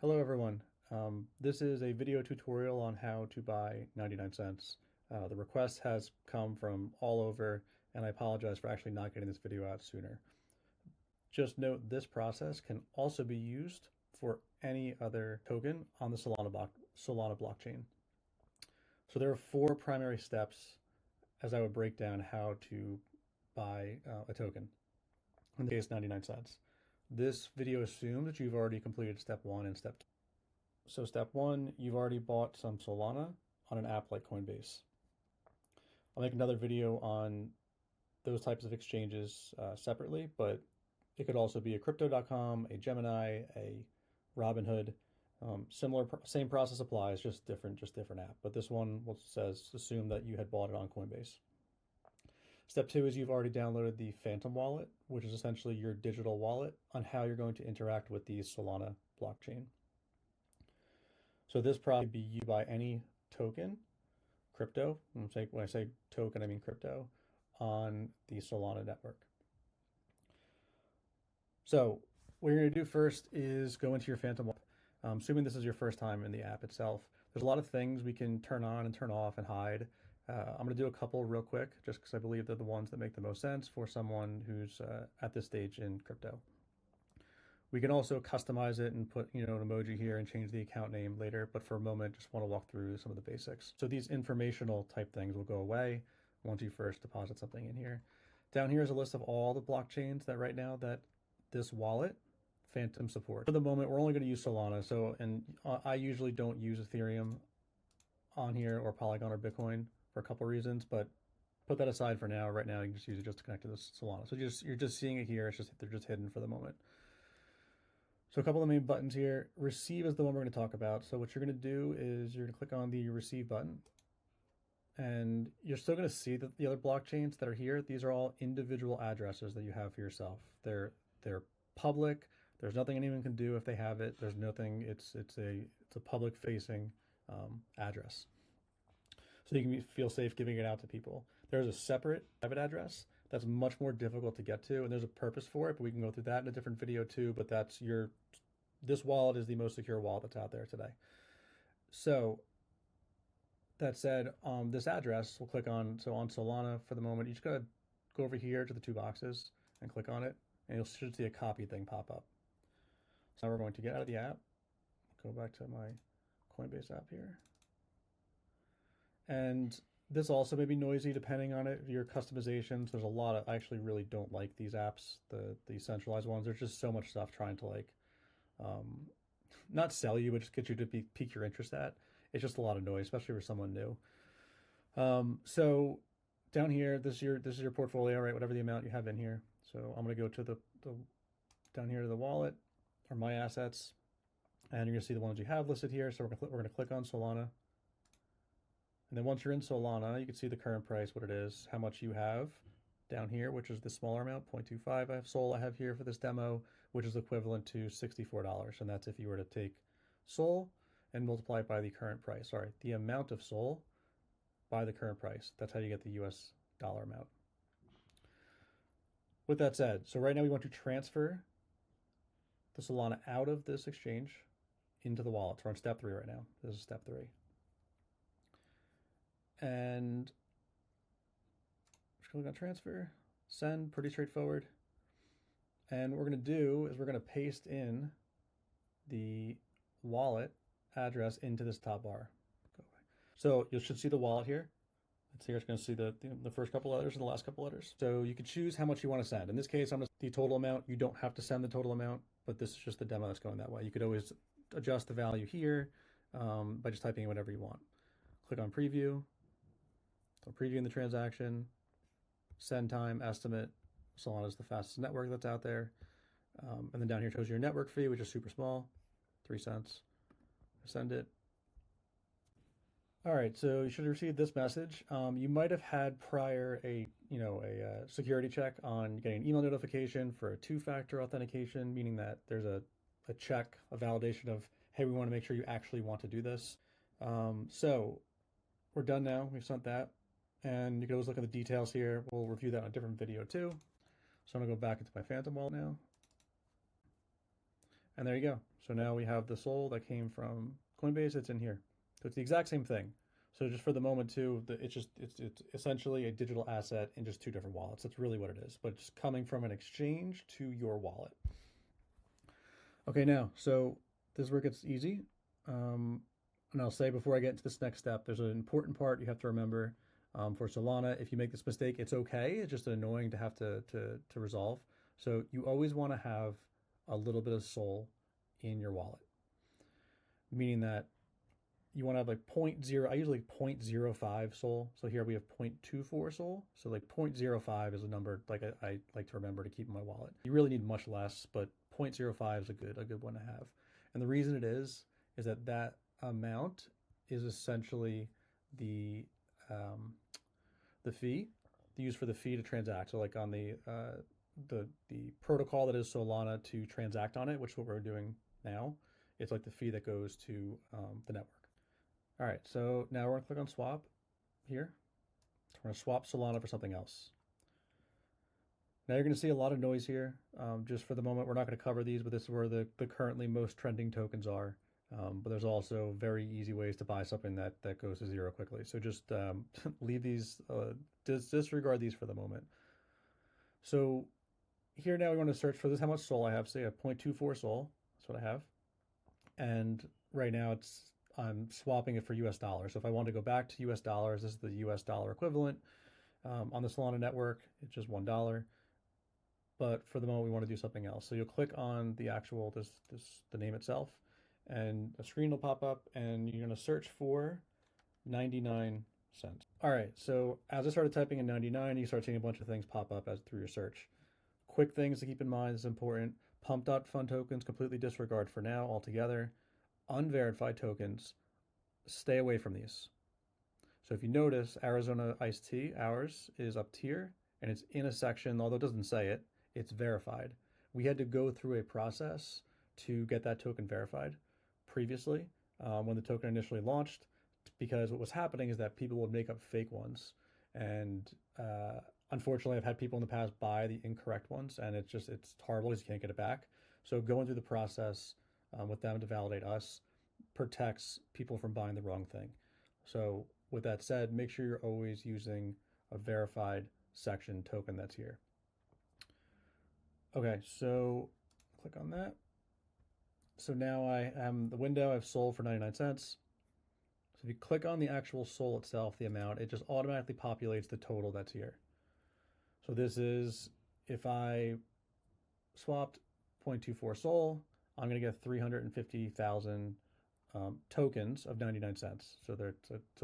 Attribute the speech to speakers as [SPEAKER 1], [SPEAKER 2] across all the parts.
[SPEAKER 1] Hello everyone. This is a video tutorial on how to buy 99 cents. The request has come from all over, and I apologize for actually not getting this video out sooner. Just note this process can also be used for any other token on the Solana blockchain. So there are four primary steps as I would break down how to buy a token. In this case, 99 cents. This video assumes that you've already completed step one and step two. So step one, you've already bought some Solana on an app like Coinbase. I'll make another video on those types of exchanges separately, but it could also be a crypto.com, a Gemini, a Robinhood. Same process applies, just different app. But this one says assume that you had bought it on Coinbase. Step two is you've already downloaded the Phantom wallet, which is essentially your digital wallet on how you're going to interact with the Solana blockchain. So this probably be used by any token, crypto, when I say token, I mean crypto, on the Solana network. So what you're going to do first is go into your Phantom wallet. Assuming this is your first time in the app itself, there's a lot of things we can turn on and turn off and hide. I'm going to do a couple real quick, just because I believe they're the ones that make the most sense for someone who's at this stage in crypto. We can also customize it and put, an emoji here and change the account name later. But for a moment, just want to walk through some of the basics. So these informational type things will go away once you first deposit something in here. Down here is a list of all the blockchains that right now that this wallet Phantom supports. For the moment, we're only going to use Solana. And I usually don't use Ethereum on here or Polygon or Bitcoin for a couple reasons, but put that aside for now. Right now, you can just use it just to connect to this Solana. So you're just seeing it here. They're just hidden for the moment. So a couple of the main buttons here. Receive is the one we're going to talk about. So what you're going to do is you're going to click on the receive button, and you're still going to see that the other blockchains that are here, these are all individual addresses that you have for yourself. They're public. There's nothing anyone can do if they have it. There's nothing. It's a public facing address. So you can feel safe giving it out to people. There's a separate private address that's much more difficult to get to, and there's a purpose for it, but we can go through that in a different video too. But this wallet is the most secure wallet that's out there today. So that said, this address we'll click on. So on Solana for the moment, you just gotta go over here to the two boxes and click on it, and you should see a copy thing pop up. So now we're going to get out of the app, go back to my Coinbase app here. And this also may be noisy depending on your customizations. There's a lot of, I actually really don't like these apps, the centralized ones. There's just so much stuff trying to not sell you, but just get you to pique your interest at. It's just a lot of noise, especially for someone new. So down here, this is your portfolio, right? Whatever the amount you have in here. So I'm gonna go to the down here to the wallet or my assets, and you're gonna see the ones you have listed here. So we're gonna click on Solana. And then once you're in Solana, you can see the current price, what it is, how much you have down here, which is the smaller amount, 0.25. I have SOL I have here for this demo, which is equivalent to $64. And that's if you were to take SOL and multiply it by the current price. Sorry, the amount of SOL by the current price. That's how you get the US dollar amount. With that said, so right now we want to transfer the Solana out of this exchange into the wallet. So we're on step 3 right now. This is step 3. And just click on transfer, send, pretty straightforward. And what we're going to do is we're going to paste in the wallet address into this top bar. So you should see the wallet here. It's here. It's going to see the first couple letters and the last couple letters. So you can choose how much you want to send. In this case, I'm going to the total amount. You don't have to send the total amount, but this is just the demo that's going that way. You could always adjust the value here by just typing in whatever you want. Click on preview. So previewing the transaction, send time, estimate. Solana is the fastest network that's out there. And then down here shows your network fee, which is super small, 3 cents. Send it. All right, so you should have received this message. You might have had prior a security check on getting an email notification for a 2-factor authentication, meaning that there's a check, a validation of, hey, we want to make sure you actually want to do this. So we're done now. We've sent that. And you can always look at the details here. We'll review that in a different video too. So I'm gonna go back into my Phantom wallet now. And there you go. So now we have the SOL that came from Coinbase. It's in here. So it's the exact same thing. So just for the moment too, it's essentially a digital asset in just two different wallets. That's really what it is. But just coming from an exchange to your wallet. Okay, now, so this is where it gets easy. And I'll say before I get into this next step, there's an important part you have to remember for Solana. If you make this mistake, it's okay. It's just annoying to have to resolve. So you always want to have a little bit of SOL in your wallet, meaning that you want to have like 0.0, I usually 0.05 SOL. So here we have 0.24 SOL. So like 0.05 is a number like I like to remember to keep in my wallet. You really need much less, but 0.05 is a good one to have. And the reason it is that that amount is essentially the fee used for the fee to transact. So like on the protocol that is Solana to transact on it, which is what we're doing now, it's like the fee that goes to the network. All right, so now we're gonna click on swap here. We're gonna swap Solana for something else. Now you're gonna see a lot of noise here. Just for the moment, we're not gonna cover these, but this is where the currently most trending tokens are. But there's also very easy ways to buy something that goes to zero quickly. So just leave these, disregard these for the moment. So here now we want to search for this, how much SOL I have. Say a 0.24 SOL, that's what I have. And right now I'm swapping it for US dollars. So if I want to go back to US dollars, this is the US dollar equivalent. On the Solana network, it's just $1. But for the moment, we want to do something else. So you'll click on the actual, the name itself, and a screen will pop up, and you're going to search for 99 cents. All right, so as I started typing in 99, you start seeing a bunch of things pop up through your search. Quick things to keep in mind is important. Pump.fund tokens, completely disregard for now altogether. Unverified tokens, stay away from these. So if you notice, Arizona iced tea, ours is up here, and it's in a section, although it doesn't say it, it's verified. We had to go through a process to get that token verified previously when the token initially launched, because what was happening is that people would make up fake ones. And unfortunately, I've had people in the past buy the incorrect ones, and it's horrible because you can't get it back. So going through the process with them to validate us protects people from buying the wrong thing. So with that said, make sure you're always using a verified section token that's here. Okay, so click on that. So now I am the window I've sold for 99 cents. So if you click on the actual SOL itself, the amount, it just automatically populates the total that's here. So this is, if I swapped 0.24 SOL, I'm going to get 350,000 tokens of 99 cents. So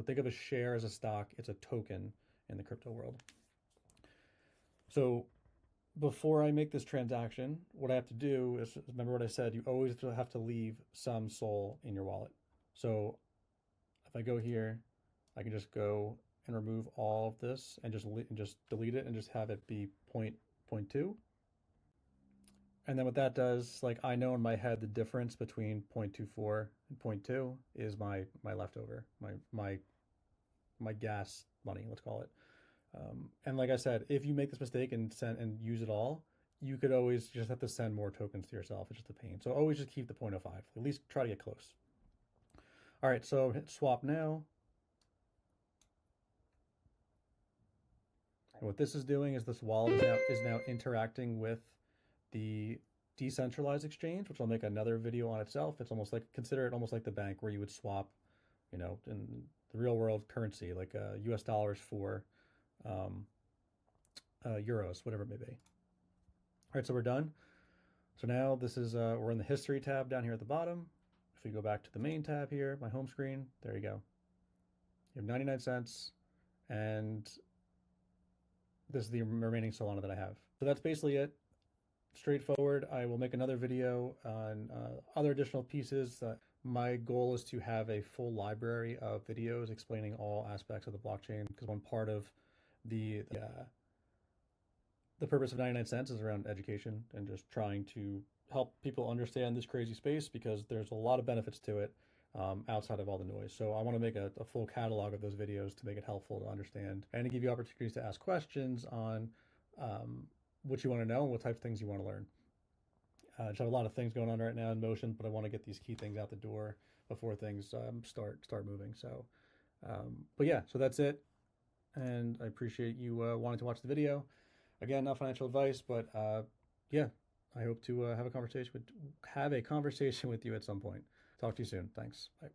[SPEAKER 1] think of a share as a stock. It's a token in the crypto world. So before I make this transaction, what I have to do is, remember what I said, you always have to leave some SOL in your wallet. So if I go here, I can just go and remove all of this and just delete it and just have it be 0.2. And then what that does, like I know in my head the difference between 0.24 and 0.2 is my leftover, my gas money, let's call it. And like I said, if you make this mistake and use it all, you could always just have to send more tokens to yourself. It's just a pain. So always just keep the 0.05. At least try to get close. All right, so hit swap now. And what this is doing is this wallet is now interacting with the decentralized exchange, which I'll make another video on itself. It's almost like, consider it almost like the bank where you would swap, in the real world currency, like US dollars for euros, whatever it may be. All right, so we're done. So now this is, we're in the history tab down here at the bottom. If we go back to the main tab here, my home screen, there you go. You have 99 cents, and this is the remaining Solana that I have. So that's basically it. Straightforward. I will make another video on other additional pieces. My goal is to have a full library of videos explaining all aspects of the blockchain, because one part of the purpose of 99 cents is around education and just trying to help people understand this crazy space, because there's a lot of benefits to it outside of all the noise. So I want to make a full catalog of those videos to make it helpful to understand and to give you opportunities to ask questions on what you want to know and what types of things you want to learn. Just have a lot of things going on right now in motion, but I want to get these key things out the door before things start moving. So, but yeah, so that's it. And I appreciate you wanting to watch the video. Again, not financial advice, but yeah, I hope to have a conversation with you at some point. Talk to you soon. Thanks. Bye.